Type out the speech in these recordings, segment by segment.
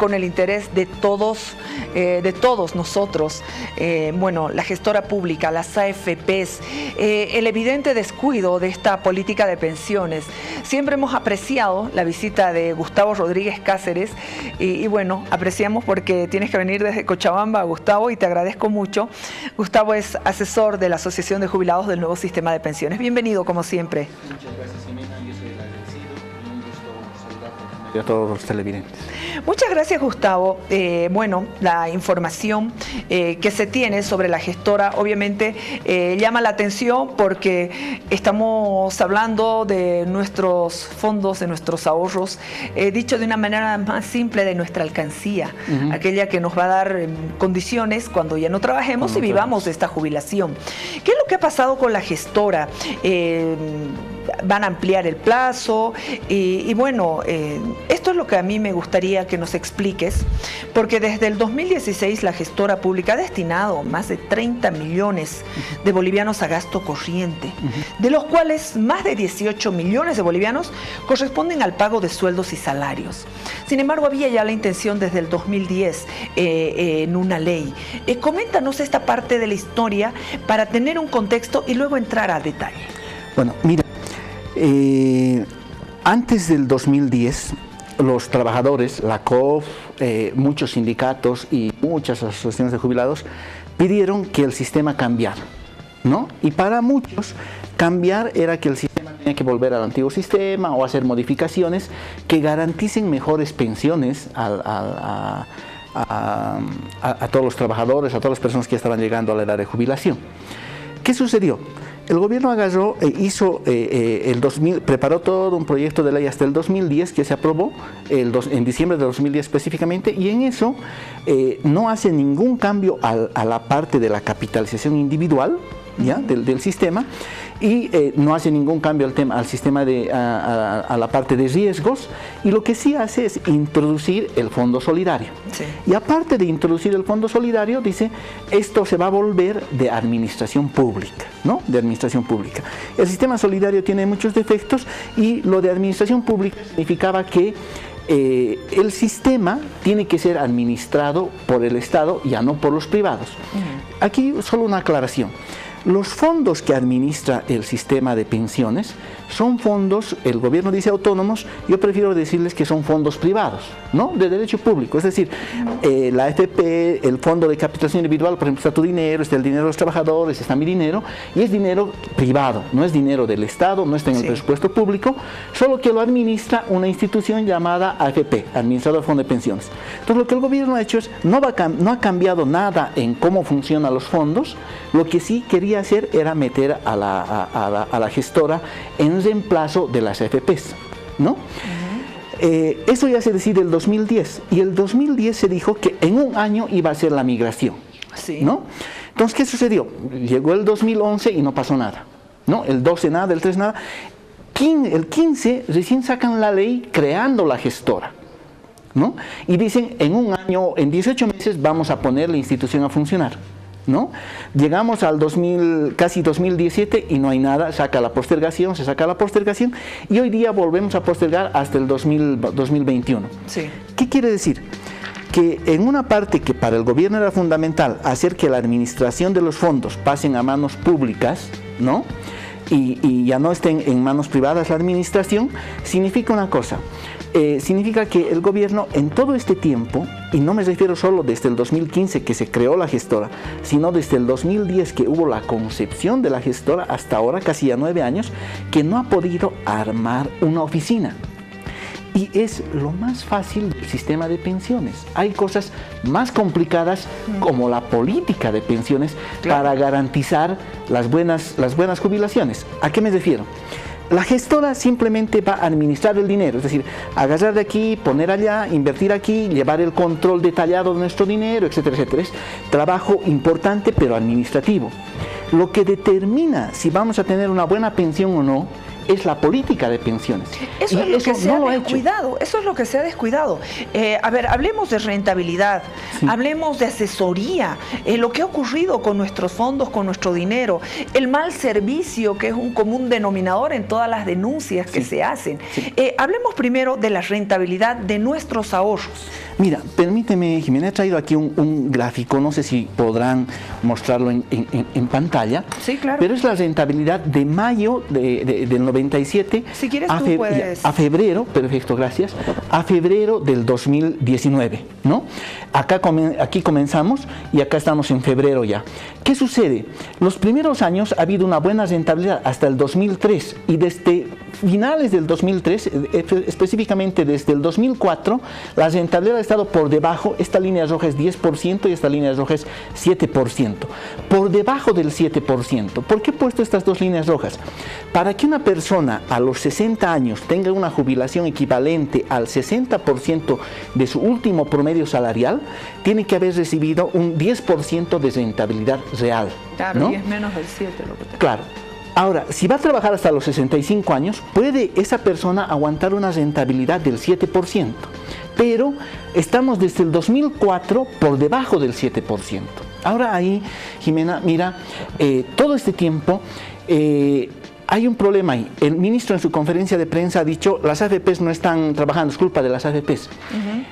con el interés de todos nosotros. Bueno, la gestora pública, las AFPs, el evidente descuido de esta política de pensiones. Siempre hemos apreciado la visita de Gustavo Rodríguez Cáceres y bueno, apreciamos porque tienes que venir desde Cochabamba, Gustavo, y te agradezco mucho. Gustavo es asesor de la Asociación de Jubilados del Nuevo Sistema de Pensiones. Bienvenido, como siempre. Muchas gracias, Ximena. Yo soy el agradecido y un gusto saludarte a todos los televidentes. Muchas gracias, Gustavo. Bueno, la información que se tiene sobre la gestora obviamente llama la atención porque estamos hablando de nuestros fondos, de nuestros ahorros, dicho de una manera más simple, de nuestra alcancía, aquella que nos va a dar condiciones cuando ya no trabajemos y vivamos esta jubilación. ¿Qué es lo que ha pasado con la gestora? Van a ampliar el plazo y bueno, esto es lo que a mí me gustaría que nos expliques, porque desde el 2016 la gestora pública ha destinado más de 30 millones de bolivianos a gasto corriente, de los cuales más de 18 millones de bolivianos corresponden al pago de sueldos y salarios. Sin embargo, había ya la intención desde el 2010 en una ley. Coméntanos esta parte de la historia para tener un contexto y luego entrar a detalle. Bueno, mira, antes del 2010, los trabajadores, la COF, muchos sindicatos y muchas asociaciones de jubilados pidieron que el sistema cambiara, ¿no? Y para muchos, cambiar era que el sistema tenía que volver al antiguo sistema o hacer modificaciones que garanticen mejores pensiones a todos los trabajadores, a todas las personas que estaban llegando a la edad de jubilación. ¿Qué sucedió? El gobierno agarró, preparó todo un proyecto de ley hasta el 2010 que se aprobó en diciembre de 2010 específicamente, y en eso no hace ningún cambio a la parte de la capitalización individual, ¿ya? Del sistema, y no hace ningún cambio al sistema a la parte de riesgos, y lo que sí hace es introducir el fondo solidario. Sí. Y aparte de introducir el fondo solidario, dice, esto se va a volver de administración pública, ¿no? De administración pública. El sistema solidario tiene muchos defectos y lo de administración pública significaba que el sistema tiene que ser administrado por el Estado, ya no por los privados. Aquí solo una aclaración. Los fondos que administra el sistema de pensiones son fondos, el gobierno dice autónomos, yo prefiero decirles que son fondos privados, ¿no? De derecho público, es decir, la AFP, el fondo de capitalización individual, por ejemplo, está tu dinero, está el dinero de los trabajadores, está mi dinero, y es dinero privado, no es dinero del Estado, no está en el presupuesto público, solo que lo administra una institución llamada AFP, Administrador del Fondo de Pensiones. Entonces, lo que el gobierno ha hecho es, no ha cambiado nada en cómo funcionan los fondos, lo que sí quería hacer era meter a la gestora en reemplazo de las AFPs, ¿no? Eso ya se decide el 2010, y el 2010 se dijo que en un año iba a ser la migración, ¿no? Entonces, ¿qué sucedió? Llegó el 2011 y no pasó nada, ¿no? El 12 nada, el 3 nada. El 15 recién sacan la ley creando la gestora, ¿no? Y dicen, en un año, en 18 meses vamos a poner la institución a funcionar, ¿no? Llegamos al casi 2017 y no hay nada, se saca la postergación y hoy día volvemos a postergar hasta el 2021. Sí. ¿Qué quiere decir? Que en una parte que para el gobierno era fundamental hacer que la administración de los fondos pasen a manos públicas, ¿no? Y ya no estén en manos privadas la administración, significa una cosa. Significa que el gobierno en todo este tiempo, y no me refiero solo desde el 2015 que se creó la gestora, sino desde el 2010 que hubo la concepción de la gestora hasta ahora, casi ya 9 años, que no ha podido armar una oficina. Y es lo más fácil del sistema de pensiones. Hay cosas más complicadas como la política de pensiones para garantizar las buenas jubilaciones. ¿A qué me refiero? La gestora simplemente va a administrar el dinero, es decir, agarrar de aquí, poner allá, invertir aquí, llevar el control detallado de nuestro dinero, etcétera, etcétera. Es trabajo importante pero administrativo. Lo que determina si vamos a tener una buena pensión o no es la política de pensiones. Eso y es lo eso que se no ha lo ha descuidado, eso es lo que se ha descuidado. A ver, hablemos de rentabilidad, Sí. hablemos de asesoría, lo que ha ocurrido con nuestros fondos, con nuestro dinero, el mal servicio que es un común denominador en todas las denuncias que Sí. se hacen. Sí. Hablemos primero de la rentabilidad de nuestros ahorros. Mira, permíteme, Jimena, he traído aquí un gráfico, no sé si podrán mostrarlo en pantalla. Sí, claro. Pero es la rentabilidad de mayo del 97 Si quieres tú puedes. a febrero, perfecto, gracias, a febrero del 2019, ¿no? Aquí comenzamos y acá estamos en febrero ya. ¿Qué sucede? Los primeros años ha habido una buena rentabilidad hasta el 2003 y desde finales del 2003, específicamente desde el 2004, la rentabilidad ha estado por debajo, esta línea roja es 10% y esta línea roja es 7%, por debajo del 7%. ¿Por qué he puesto estas dos líneas rojas? Para que una persona a los 60 años tenga una jubilación equivalente al 60% de su último promedio salarial, tiene que haber recibido un 10% de rentabilidad real. Claro, ¿no? y es menos del 7 lo que te... Claro. Ahora, si va a trabajar hasta los 65 años, puede esa persona aguantar una rentabilidad del 7%, pero estamos desde el 2004 por debajo del 7%. Ahora ahí, Jimena, mira, todo este tiempo hay un problema ahí. El ministro en su conferencia de prensa ha dicho, las AFPs no están trabajando, es culpa de las AFPs.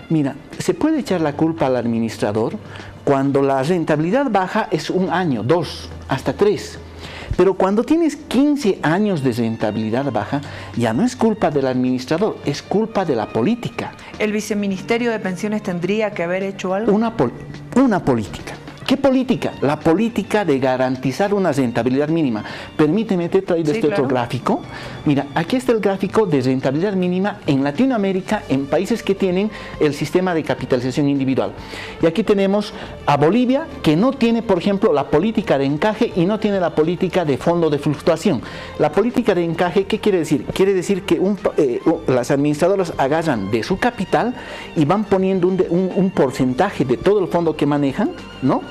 Mira, se puede echar la culpa al administrador cuando la rentabilidad baja es 1 año, 2, hasta 3. Pero cuando tienes 15 años de rentabilidad baja, ya no es culpa del administrador, es culpa de la política. ¿El viceministerio de pensiones tendría que haber hecho algo? Una política. ¿Qué política? La política de garantizar una rentabilidad mínima. Permíteme, te he traído este otro gráfico. Mira, aquí está el gráfico de rentabilidad mínima en Latinoamérica, en países que tienen el sistema de capitalización individual. Y aquí tenemos a Bolivia, que no tiene, por ejemplo, la política de encaje y no tiene la política de fondo de fluctuación. La política de encaje, ¿qué quiere decir? Quiere decir que las administradoras agarran de su capital y van poniendo un porcentaje de todo el fondo que manejan, ¿no?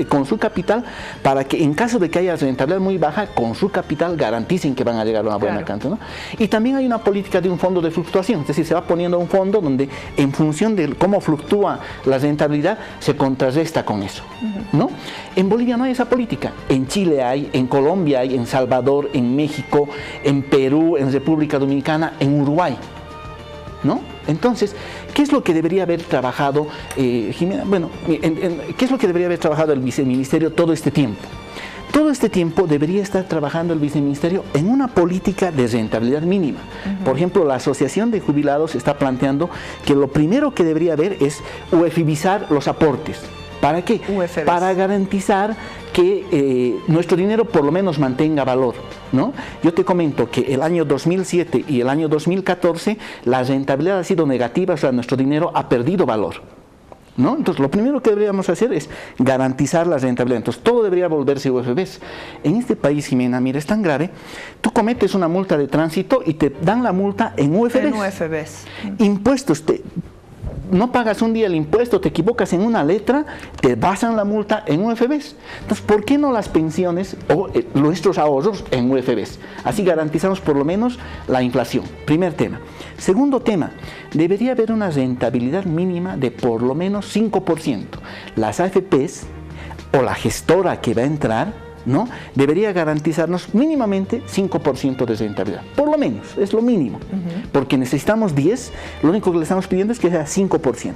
Con su capital, para que en caso de que haya rentabilidad muy baja, con su capital garanticen que van a llegar a una buena cantidad, ¿no? Y también hay una política de un fondo de fluctuación, es decir, se va poniendo un fondo donde en función de cómo fluctúa la rentabilidad se contrarresta con eso, ¿no? En Bolivia no hay esa política, en Chile hay, en Colombia hay, en Salvador, en México, en Perú, en República Dominicana, en Uruguay, ¿no? Entonces, ¿qué es lo que debería haber trabajado, Jimena? Bueno, ¿qué es lo que debería haber trabajado el viceministerio todo este tiempo? Todo este tiempo debería estar trabajando el viceministerio en una política de rentabilidad mínima. Por ejemplo, la Asociación de Jubilados está planteando que lo primero que debería haber es UEFibizar los aportes. ¿Para qué? UFBs. Para garantizar que nuestro dinero por lo menos mantenga valor, ¿no? Yo te comento que el año 2007 y el año 2014 la rentabilidad ha sido negativa, o sea, nuestro dinero ha perdido valor, ¿no? Entonces, lo primero que deberíamos hacer es garantizar la rentabilidad. Entonces, todo debería volverse UFBs. En este país, Jimena, mira, es tan grave, tú cometes una multa de tránsito y te dan la multa en UFBs. En UFBs. Impuestos, no pagas un día el impuesto, te equivocas en una letra, te basan la multa en UFBs. Entonces, ¿por qué no las pensiones o nuestros ahorros en UFBs? Así garantizamos por lo menos la inflación. Primer tema. Segundo tema, debería haber una rentabilidad mínima de por lo menos 5%. Las AFPs o la gestora que va a entrar, ¿no? Debería garantizarnos mínimamente 5% de rentabilidad, por lo menos, es lo mínimo, porque necesitamos 10, lo único que le estamos pidiendo es que sea 5%,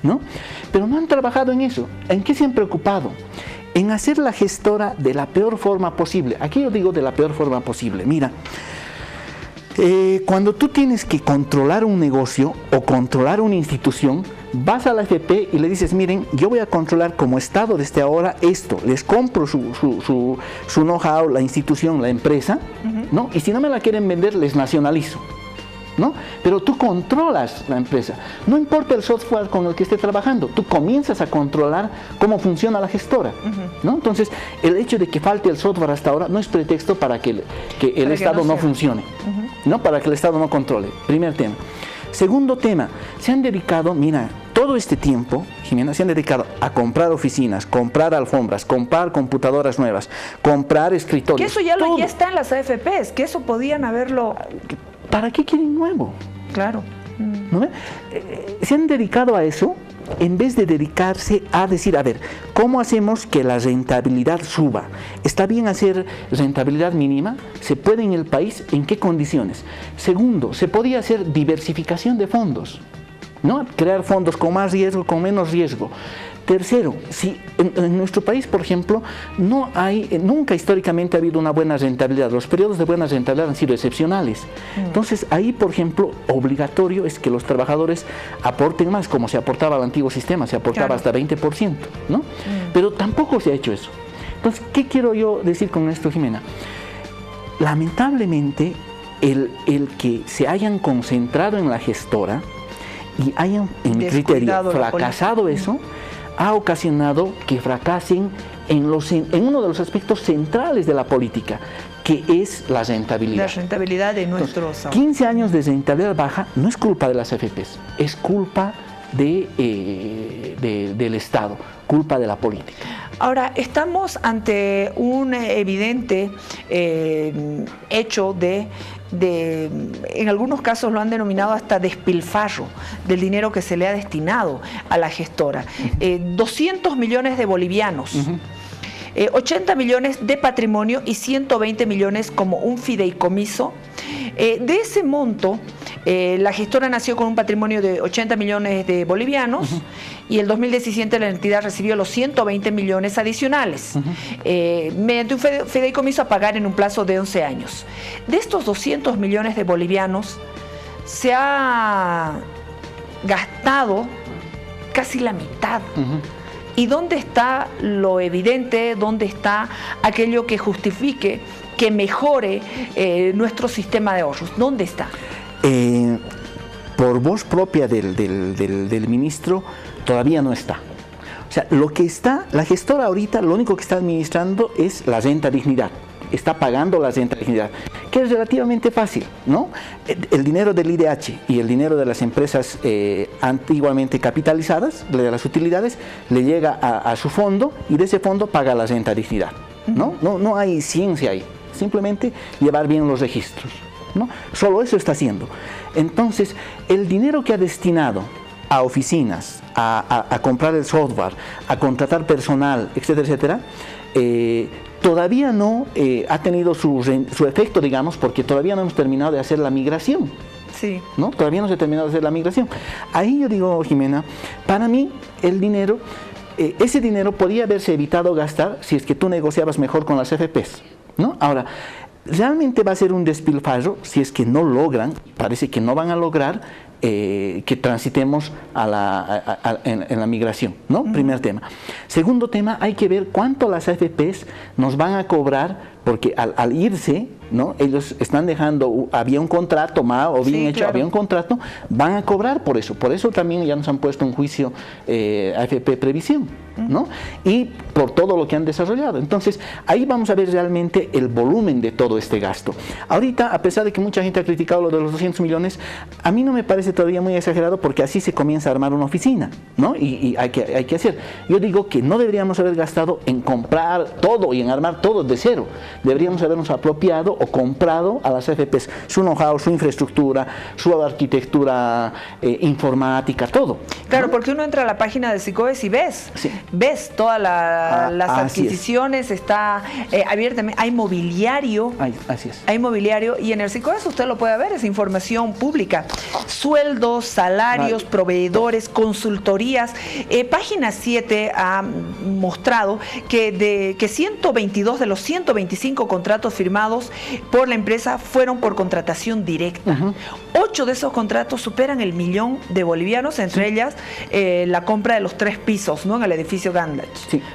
¿no? Pero no han trabajado en eso. ¿En qué se han preocupado? En hacer la gestora de la peor forma posible. Aquí yo digo de la peor forma posible. Mira, cuando tú tienes que controlar un negocio o controlar una institución, vas a la AFP y le dices, miren, yo voy a controlar como Estado desde ahora esto, les compro su know-how, la institución, la empresa, ¿no? Y si no me la quieren vender, les nacionalizo, ¿no? Pero tú controlas la empresa, no importa el software con el que esté trabajando, tú comienzas a controlar cómo funciona la gestora, ¿no? Entonces, el hecho de que falte el software hasta ahora no es pretexto para que el Estado no funcione, ¿no? Para que el Estado no controle. Primer tema. Segundo tema, se han dedicado, mira, todo este tiempo, Jimena, se han dedicado a comprar oficinas, comprar alfombras, comprar computadoras nuevas, comprar escritorios. Que eso ya está en las AFPs, que eso podían haberlo... ¿Para qué quieren nuevo? Claro. ¿No? Se han dedicado a eso en vez de dedicarse a decir, a ver, ¿cómo hacemos que la rentabilidad suba? ¿Está bien hacer rentabilidad mínima? ¿Se puede en el país? ¿En qué condiciones? Segundo, se podía hacer diversificación de fondos, ¿no? Crear fondos con más riesgo, con menos riesgo. Tercero, si en nuestro país, por ejemplo, nunca históricamente ha habido una buena rentabilidad. Los periodos de buena rentabilidad han sido excepcionales. Entonces, ahí, por ejemplo, obligatorio es que los trabajadores aporten más, como se aportaba al antiguo sistema, se aportaba hasta 20%, ¿no? Pero tampoco se ha hecho eso. Entonces, ¿qué quiero yo decir con esto, Jimena? Lamentablemente, el que se hayan concentrado en la gestora y hayan, en mi criterio, fracasado eso, ha ocasionado que fracasen en uno de los aspectos centrales de la política, que es la rentabilidad. La rentabilidad de nuestros... Entonces, 15 años de rentabilidad baja no es culpa de las AFPs, es culpa del Estado, culpa de la política. Ahora, estamos ante un evidente hecho en algunos casos lo han denominado hasta despilfarro del dinero que se le ha destinado a la gestora. 200 millones de bolivianos, 80 millones de patrimonio y 120 millones como un fideicomiso. De ese monto, la gestora nació con un patrimonio de 80 millones de bolivianos y el 2017 la entidad recibió los 120 millones adicionales mediante un fideicomiso a pagar en un plazo de 11 años. De estos 200 millones de bolivianos se ha gastado casi la mitad. ¿Y dónde está lo evidente? ¿Dónde está aquello que justifique, que mejore nuestro sistema de ahorros? ¿Dónde está? Por voz propia del ministro, todavía no está. O sea, lo que está, la gestora ahorita, lo único que está administrando es la renta dignidad. Está pagando la renta dignidad, que es relativamente fácil, ¿no? El dinero del IDH y el dinero de las empresas antiguamente capitalizadas, de las utilidades, le llega a su fondo y de ese fondo paga la renta dignidad, ¿no? No hay ciencia ahí, simplemente llevar bien los registros, ¿no? Solo eso está haciendo. Entonces, el dinero que ha destinado a oficinas, a comprar el software, a contratar personal, etcétera, etcétera, todavía no ha tenido su efecto, digamos, porque todavía no hemos terminado de hacer la migración. Sí. ¿No? Todavía no se ha terminado de hacer la migración. Ahí yo digo, Jimena, para mí el dinero, ese dinero podía haberse evitado gastar si es que tú negociabas mejor con las AFPs, ¿no? Ahora, realmente va a ser un despilfarro si es que no logran, parece que no van a lograr que transitemos en la migración, ¿no? Primer tema. Segundo tema, hay que ver cuánto las AFPs nos van a cobrar, porque al irse, ¿no? Ellos están dejando, había un contrato mal o bien hecho, claro. Había un contrato, van a cobrar por eso también ya nos han puesto en juicio AFP Previsión, ¿no? Y por todo lo que han desarrollado. Entonces, ahí vamos a ver realmente el volumen de todo este gasto. Ahorita, a pesar de que mucha gente ha criticado lo de los 200 millones, a mí no me parece todavía muy exagerado, porque así se comienza a armar una oficina, ¿no? Y hay que hacer. Yo digo que no deberíamos haber gastado en comprar todo y en armar todo de cero. Deberíamos habernos apropiado o comprado a las AFPs su know-how, su infraestructura, su arquitectura informática, todo. Claro, ¿no? porque uno entra a la página de SICOES y ves todas las adquisiciones, está abiertamente, hay mobiliario. Así es. Hay mobiliario y en el SICOES usted lo puede ver, es información pública. Sueldos, salarios, proveedores, consultorías. Página 7 ha mostrado que 122 de los 125 contratos firmados por la empresa fueron por contratación directa. 8 de esos contratos superan el 1 millón de bolivianos, entre ellas la compra de los 3 pisos, ¿no? En el edificio Gandach,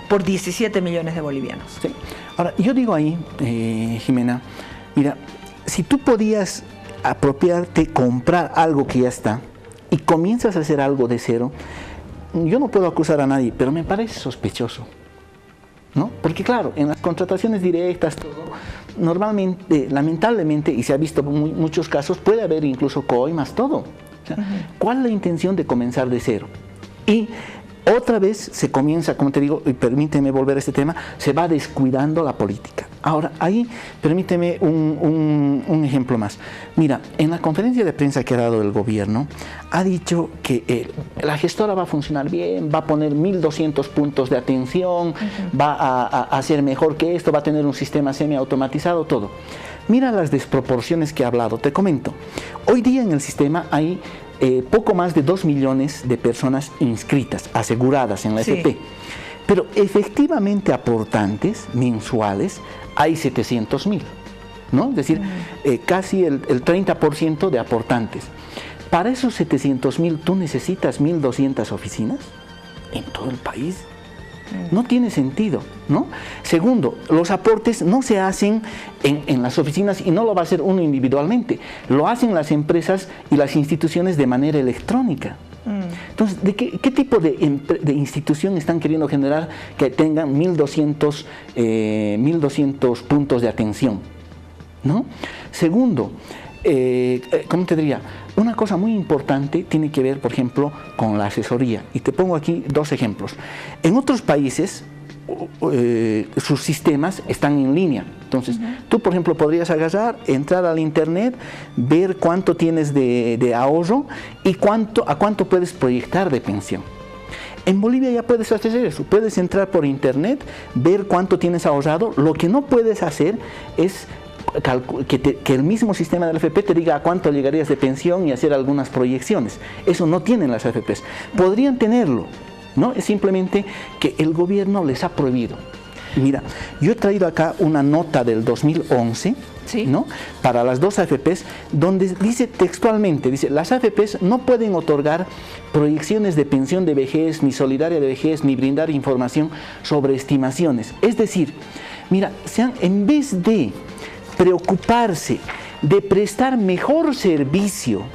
por 17 millones de bolivianos. Sí. Ahora, yo digo ahí, Jimena, mira, si tú podías apropiarte, comprar algo que ya está y comienzas a hacer algo de cero, yo no puedo acusar a nadie, pero me parece sospechoso, ¿no? Porque claro, en las contrataciones directas, todo, normalmente, lamentablemente, y se ha visto en muchos casos, puede haber incluso coimas, todo. O sea, ¿cuál es la intención de comenzar de cero? Y otra vez se comienza, como te digo, y permíteme volver a este tema, se va descuidando la política. Ahora, ahí permíteme un ejemplo más. Mira, en la conferencia de prensa que ha dado el gobierno, ha dicho que la gestora va a funcionar bien, va a poner 1.200 puntos de atención, va a hacer mejor que esto, va a tener un sistema semiautomatizado, todo. Mira las desproporciones que ha hablado, te comento. Hoy día en el sistema hay poco más de 2 millones de personas inscritas, aseguradas en la FP. Pero efectivamente aportantes mensuales hay 700.000, ¿no? Es decir, casi el 30% de aportantes. Para esos 700.000, ¿tú necesitas 1.200 oficinas en todo el país? No tiene sentido, ¿no? Segundo, los aportes no se hacen en las oficinas y no lo va a hacer uno individualmente, lo hacen las empresas y las instituciones de manera electrónica. Entonces, ¿qué tipo de institución están queriendo generar que tengan 1.200 puntos de atención, ¿no? Segundo, ¿cómo te diría? Una cosa muy importante tiene que ver, por ejemplo, con la asesoría. Y te pongo aquí 2 ejemplos. En otros países, sus sistemas están en línea. Entonces, tú, por ejemplo, podrías agarrar, entrar al internet, ver cuánto tienes de ahorro y a cuánto puedes proyectar de pensión. En Bolivia ya puedes hacer eso, puedes entrar por internet, ver cuánto tienes ahorrado. Lo que no puedes hacer es que el mismo sistema de la AFP te diga a cuánto llegarías de pensión y hacer algunas proyecciones. Eso no tienen las AFPs. Podrían tenerlo, ¿no? Es simplemente que el gobierno les ha prohibido. Mira, yo he traído acá una nota del 2011, ¿no? Para las 2 AFPs, donde dice textualmente, dice, las AFPs no pueden otorgar proyecciones de pensión de vejez, ni solidaria de vejez, ni brindar información sobre estimaciones. Es decir, mira, en vez de preocuparse de prestar mejor servicio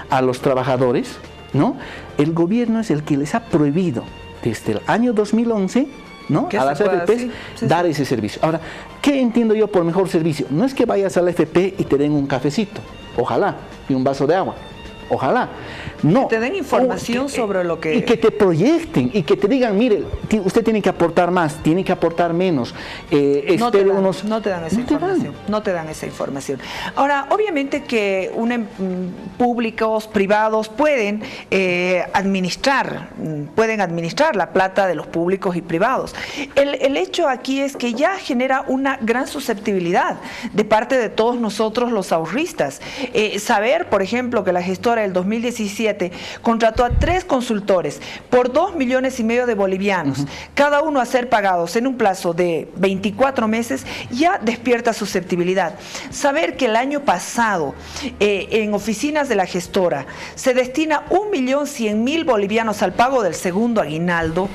a los trabajadores, ¿no? El gobierno es el que les ha prohibido desde el año 2011, ¿no? A las AFPs dar ese servicio. Ahora, ¿qué entiendo yo por mejor servicio? No es que vayas a la AFP y te den un cafecito, ojalá, y un vaso de agua, ojalá. No, que te den información sobre lo que... Y que te proyecten, y que te digan, mire, usted tiene que aportar más, tiene que aportar menos. No te dan esa información. Ahora, obviamente que públicos, privados, pueden administrar la plata de los públicos y privados. El hecho aquí es que ya genera una gran susceptibilidad de parte de todos nosotros los ahorristas. Saber, por ejemplo, que la gestora del 2017 contrató a 3 consultores por 2,5 millones de bolivianos, cada uno a ser pagados en un plazo de 24 meses, ya despierta susceptibilidad. Saber que el año pasado en oficinas de la gestora se destina 1.100.000 bolivianos al pago del segundo aguinaldo.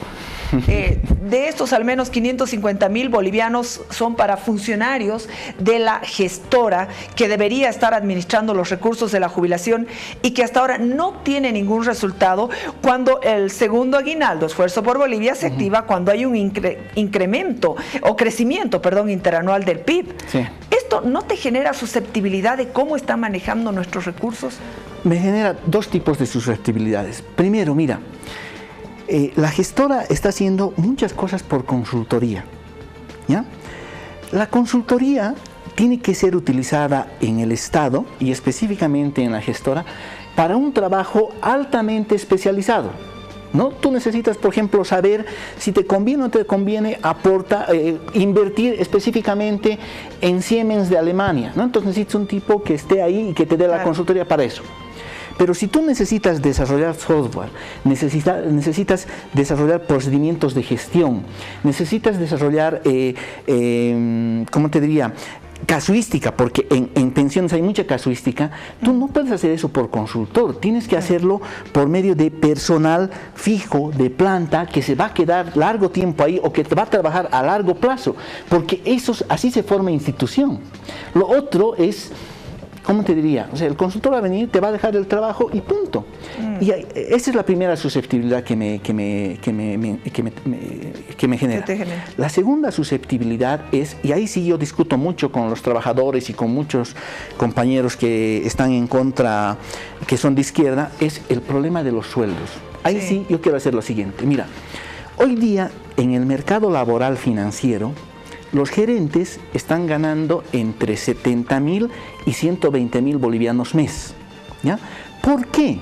De estos, al menos 550.000 bolivianos son para funcionarios de la gestora que debería estar administrando los recursos de la jubilación y que hasta ahora no tiene ningún resultado cuando el segundo aguinaldo, Esfuerzo por Bolivia, se activa cuando hay un incremento o crecimiento, interanual del PIB. Sí. ¿Esto no te genera susceptibilidad de cómo están manejando nuestros recursos? Me genera 2 tipos de susceptibilidades. Primero, mira, la gestora está haciendo muchas cosas por consultoría, ¿ya? La consultoría tiene que ser utilizada en el Estado y específicamente en la gestora para un trabajo altamente especializado, ¿no? Tú necesitas, por ejemplo, saber si te conviene o no te conviene invertir específicamente en Siemens de Alemania, ¿no? Entonces necesitas un tipo que esté ahí y que te dé la consultoría para eso. Pero si tú necesitas desarrollar software, necesitas desarrollar procedimientos de gestión, necesitas desarrollar, ¿cómo te diría?, casuística, porque en pensiones hay mucha casuística, tú no puedes hacer eso por consultor, tienes que hacerlo por medio de personal fijo, de planta, que se va a quedar largo tiempo ahí o que va a trabajar a largo plazo, porque así se forma institución. Lo otro es ¿cómo te diría? O sea, el consultor va a venir, te va a dejar el trabajo y punto. Y esa es la primera susceptibilidad que me genera. La segunda susceptibilidad es, y ahí sí yo discuto mucho con los trabajadores y con muchos compañeros que están en contra, que son de izquierda, es el problema de los sueldos. Ahí sí yo quiero hacer lo siguiente. Mira, hoy día en el mercado laboral financiero, los gerentes están ganando entre 70.000 y 120.000 bolivianos mes. ¿Ya? ¿Por qué?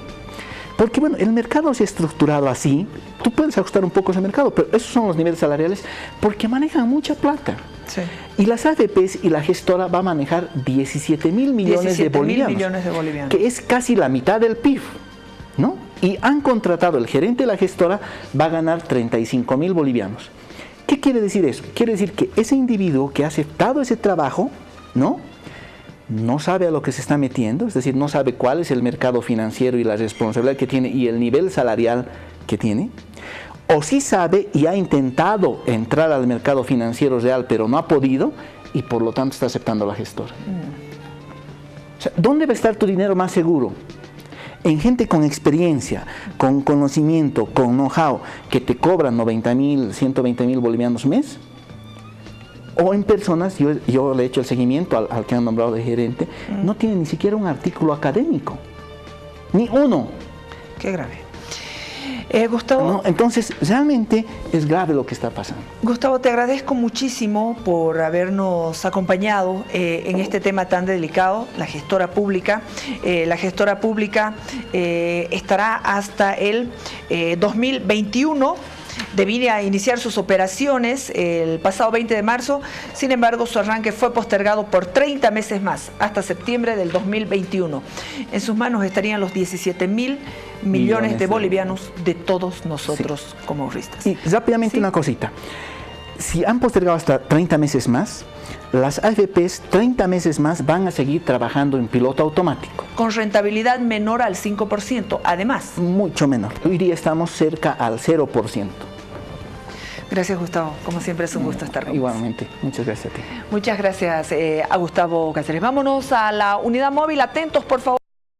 Porque bueno, el mercado se ha estructurado así, tú puedes ajustar un poco ese mercado, pero esos son los niveles salariales porque manejan mucha plata. Sí. Y las AFPs y la gestora va a manejar 17.000 millones de bolivianos, que es casi la mitad del PIB, ¿no? Y han contratado, el gerente de la gestora va a ganar 35.000 bolivianos. ¿Qué quiere decir eso? Quiere decir que ese individuo que ha aceptado ese trabajo, ¿no sabe a lo que se está metiendo, es decir, no sabe cuál es el mercado financiero y la responsabilidad que tiene y el nivel salarial que tiene, o sí sabe y ha intentado entrar al mercado financiero real, pero no ha podido y por lo tanto está aceptando la gestora. O sea, ¿dónde va a estar tu dinero más seguro? En gente con experiencia, con conocimiento, con know-how, que te cobran 90.000, 120.000 bolivianos mes, o en personas, yo le he hecho el seguimiento al que han nombrado de gerente, no tiene ni siquiera un artículo académico, ni uno. Qué grave. Gustavo. ¿No? Entonces, realmente es grave lo que está pasando. Gustavo, te agradezco muchísimo por habernos acompañado en este tema tan delicado, la gestora pública. La gestora pública estará hasta el 2021. Debía iniciar sus operaciones el pasado 20 de marzo, sin embargo su arranque fue postergado por 30 meses más, hasta septiembre del 2021. En sus manos estarían los 17.000 millones de bolivianos de todos nosotros como ahorristas. Y rápidamente una cosita, si han postergado hasta 30 meses más, las AFPs 30 meses más van a seguir trabajando en piloto automático. Con rentabilidad menor al 5%, además. Mucho menor. Hoy día estamos cerca al 0%. Gracias, Gustavo. Como siempre es un gusto estar con Igualmente. Muchas gracias a ti. Muchas gracias a Gustavo Cáceres. Vámonos a la unidad móvil. Atentos, por favor.